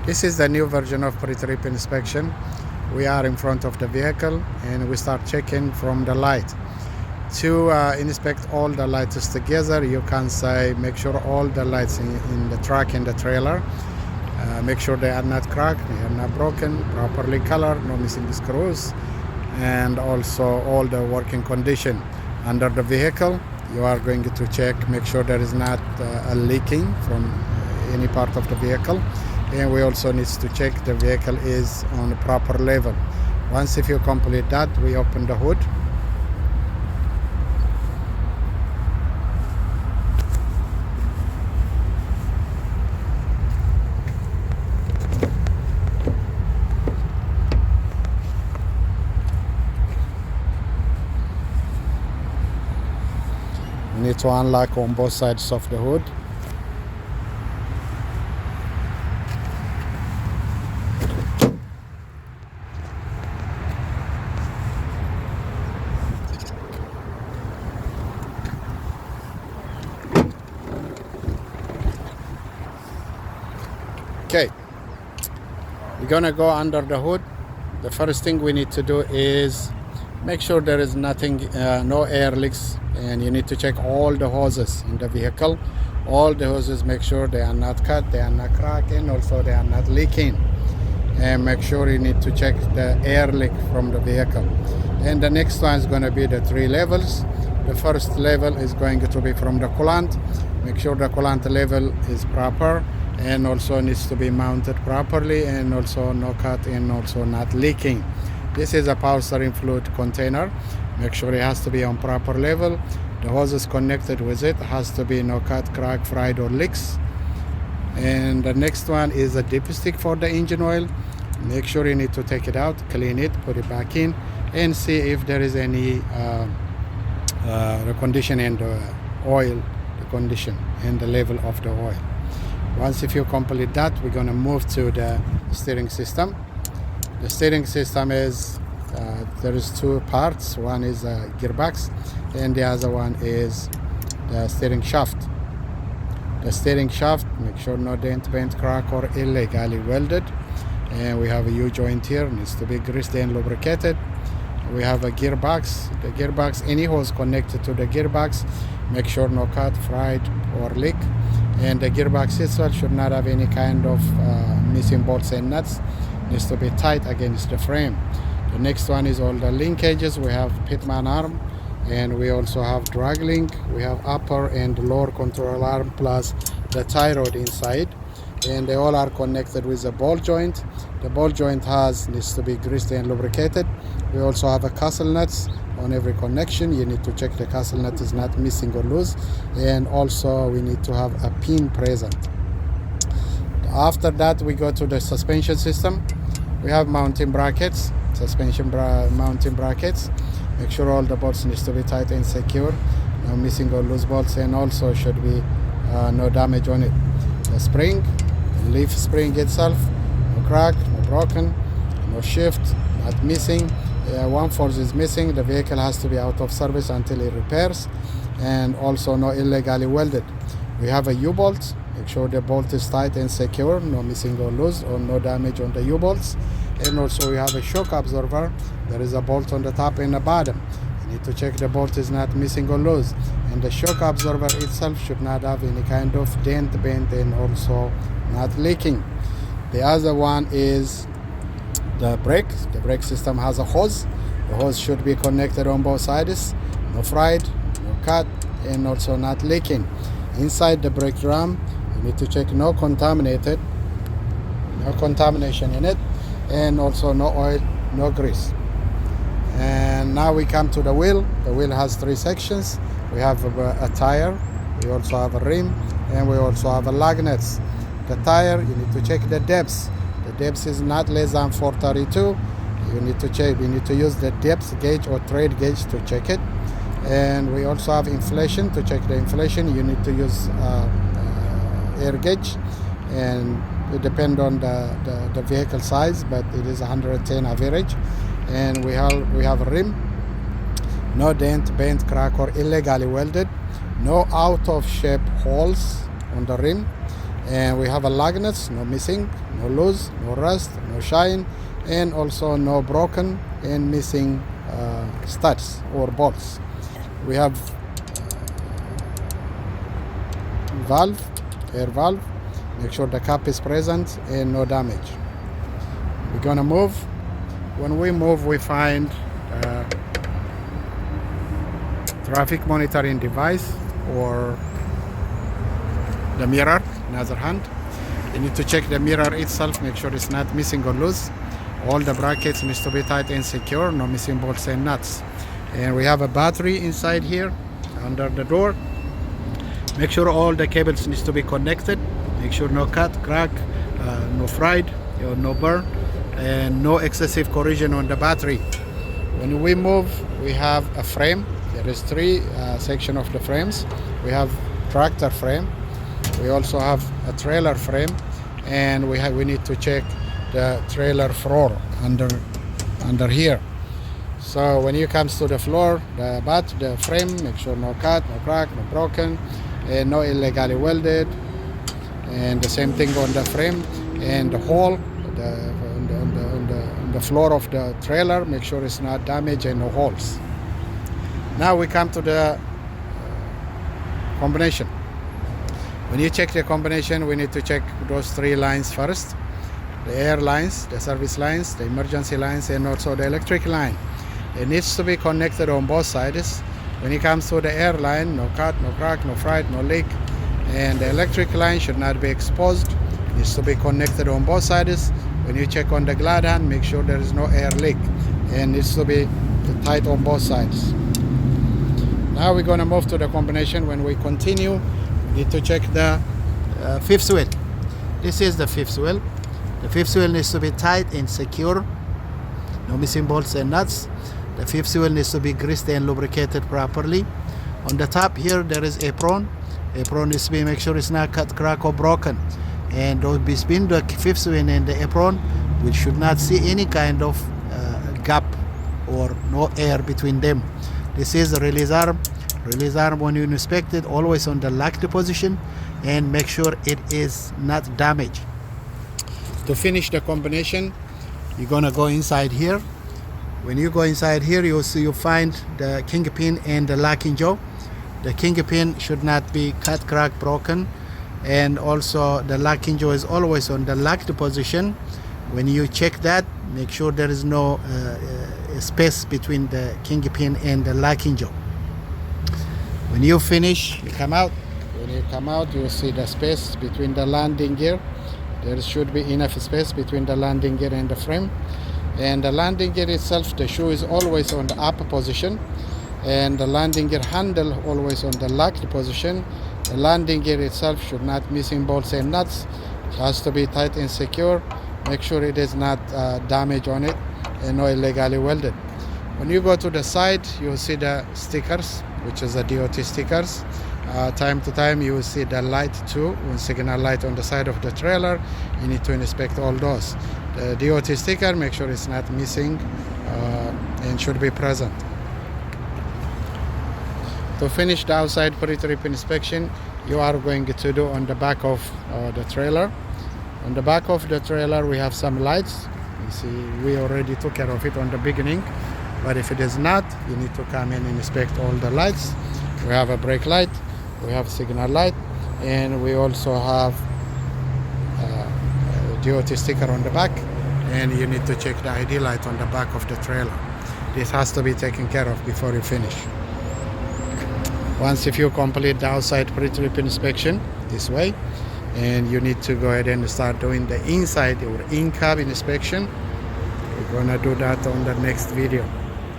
This is the new version of pre-trip inspection. We are in front of the vehicle and we start checking from the light. To inspect all the lights together, you can say make sure all the lights in the truck and the trailer, make sure they are not cracked, they are not broken, properly colored, no missing screws, and also all the working condition under the vehicle. You are going to check, make sure there is not a leaking from any part of the vehicle, and we also need to check the vehicle is on a proper level. Once if you complete that, we open the hood. We need to unlock on both sides of the hood. Okay, we're gonna go under the hood. The first thing we need to do is make sure there is nothing, no air leaks, and you need to check all the hoses in the vehicle. All the hoses, make sure they are not cut, they are not cracking, also they are not leaking. And make sure you need to check the air leak from the vehicle. And the next one is going to be the 3 levels. The first level is going to be from the coolant. Make sure the coolant level is proper and also needs to be mounted properly, and also no cut and also not leaking. This is a power steering fluid container. Make sure it has to be on proper level. The hoses connected with it has to be no cut, crack, fried or leaks. And the next one is a dipstick for the engine oil. Make sure you need to take it out, clean it, put it back in, and see if there is any recondition in the oil, the condition and the level of the oil. Once if you complete that, we're going to move to the steering system. The steering system is there is 2 parts. One is a gearbox and the other one is the steering shaft. The steering shaft, make sure no dent, bent, crack or illegally welded. And we have a U-joint here, needs to be greased and lubricated. We have a gearbox. The gearbox, any hose connected to the gearbox, make sure no cut, fried or leak. And the gearbox itself should not have any kind of missing bolts and nuts. Needs to be tight against the frame. The next one is all the linkages. We have pitman arm, and we also have drag link. We have upper and lower control arm plus the tie rod inside, and they all are connected with a ball joint. The ball joint needs to be greased and lubricated. We also have a castle nuts on every connection. You need to check the castle nut is not missing or loose, and also we need to have a pin present. After that, we go to the suspension system. We have mounting brackets, suspension mounting brackets. Make sure all the bolts needs to be tight and secure, no missing or loose bolts, and also should be no damage on it. The spring, the leaf spring itself, no crack, no broken, no shift, not missing. One force is missing. The vehicle has to be out of service until it repairs, and also no illegally welded. We have a U-bolt. Make sure the bolt is tight and secure, no missing or loose or no damage on the U-bolts. And also we have a shock absorber. There is a bolt on the top and the bottom. You need to check the bolt is not missing or loose. And the shock absorber itself should not have any kind of dent, bend, and also not leaking. The other one is the brake. The brake system has a hose. The hose should be connected on both sides. No fried, no cut, and also not leaking. Inside the brake drum, you need to check no contamination in it, and also no oil, no grease. And now we come to the wheel. The wheel has 3 sections. We have a tire, we also have a rim, and we also have a lug nuts. The tire, you need to check the depth. The depth is not less than 432. You need to check. You need to use the depth gauge or tread gauge to check it. And we also have inflation. To check the inflation, you need to use air gauge, and it depends on the vehicle size, but it is 110 average. And we have a rim, no dent, bent, crack or illegally welded, no out of shape holes on the rim, And we have a lug nuts, no missing, no loose, no rust, no shine, and also no broken and missing studs or bolts. We have valve, air valve. Make sure the cap is present and no damage. We're gonna move. When we move, we find traffic monitoring device or the mirror in other hand. You need to check the mirror itself, make sure it's not missing or loose. All the brackets needs to be tight and secure, no missing bolts and nuts. And we have a battery inside here under the door. Make sure all the cables needs to be connected. Make sure no cut, crack, no fried, no burn, and no excessive corrosion on the battery. When we move, we have a frame. There is three sections of the frames. We have tractor frame. We also have a trailer frame, and we need to check the trailer floor under here. So when you comes to the floor, the frame, make sure no cut, no crack, no broken, and no illegally welded. And the same thing on the frame and the hole on the floor of the trailer. Make sure it's not damaged and no holes. Now we come to the combination. When you check the combination, we need to check those three lines first: the air lines, the service lines, the emergency lines, and also the electric line. It needs to be connected on both sides. When it comes to the air line, no cut, no crack, no fried, no leak. And the electric line should not be exposed. It needs to be connected on both sides. When you check on the glad hand, make sure there is no air leak, and needs to be tight on both sides. Now we're going to move to the combination. When we continue, we need to check the fifth wheel. This is the fifth wheel. The fifth wheel needs to be tight and secure, no missing bolts and nuts. The fifth wheel needs to be greased and lubricated properly. On the top here, there is apron. Apron needs to be, make sure it's not cut, crack, or broken. And between the fifth wheel and the apron, we should not see any kind of gap or no air between them. This is the release arm. Release arm, when you inspect it, always on the locked position, and make sure it is not damaged. To finish the combination, you're gonna go inside here. When you go inside here, you find the kingpin and the locking jaw. The kingpin should not be cut, cracked, broken, and also the locking jaw is always on the locked position. When you check that, make sure there is no space between the kingpin and the locking jaw. When you finish, you come out. When you come out, you see the space between the landing gear. There should be enough space between the landing gear and the frame. And the landing gear itself, the shoe is always on the up position, and the landing gear handle always on the locked position. The landing gear itself should not missing bolts and nuts. It has to be tight and secure. Make sure it is not damage on it and no illegally welded. When you go to the side, you will see the stickers, which is the DOT stickers. Time to time you will see the light too, one signal light on the side of the trailer. You need to inspect all those. The DOT sticker, make sure it's not missing and should be present. To finish the outside pre-trip inspection, you are going to do on the back of the trailer. On the back of the trailer we have some lights. You see, we already took care of it on the beginning, but if it is not, you need to come in and inspect all the lights. We have a brake light, we have signal light, and we also have a DOT sticker on the back, and you need to check the ID light on the back of the trailer. This has to be taken care of before you finish. Once if you complete the outside pre-trip inspection this way, and you need to go ahead and start doing the inside or in-cab inspection. We're gonna do that on the next video.